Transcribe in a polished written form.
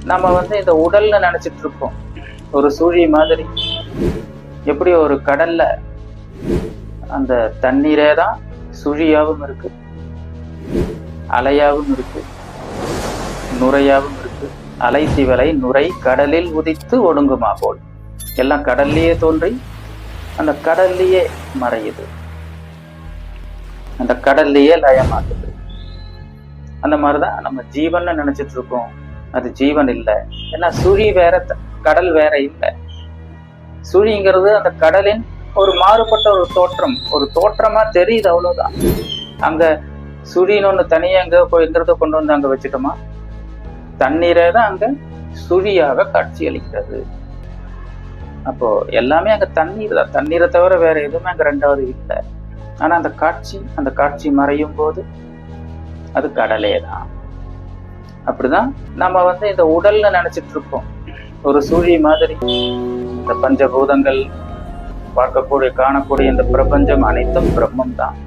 நம்ம இந்த உடல்ல நினைச்சிட்டு இருப்போம் ஒரு சுழி மாதிரி. எப்படி ஒரு கடல்ல அந்த தண்ணீரே தான் சுழியாவும் இருக்கு, அலையாவும் இருக்கு, நுரையாவும் இருக்கு. அலை திவலை நுரை கடலில் உதித்து ஒடுங்குமா போல். எல்லாம் கடல்லையே தோன்றி அந்த கடல்லையே மறையுது, அந்த கடல்லையே லயமாகுது. அந்த மாதிரிதான் நம்ம ஜீவன் நினைச்சிட்டு இருக்கோம். அது ஜீவன் இல்லை. ஏன்னா சுழி வேற, கடல் வேற இல்லை. சுழிங்கிறது அந்த கடலின் ஒரு மாறுபட்ட ஒரு தோற்றம், ஒரு தோற்றமா தெரியுது, அவ்வளவுதான். அங்க சுழின்னு ஒண்ணு தனியா எங்கிறத கொண்டு வந்து அங்க வச்சுட்டோமா, தண்ணீரே தான் அங்க சுழியாக காட்சி அளிக்கிறது. அப்போ எல்லாமே அங்க தண்ணீர் தான். தண்ணீரை தவிர வேற எதுவுமே அங்க ரெண்டாவது இல்லை. ஆனா அந்த காட்சி மறையும் போது அது கடலே தான். அப்படிதான் நம்ம இந்த உடல்ல நினைச்சிட்டு இருப்போம் ஒரு சுழி மாதிரி. இந்த பஞ்சபூதங்கள் பார்க்கக்கூடிய காணக்கூடிய இந்த பிரபஞ்சம் அனைத்தும் பிரம்மம் தான்.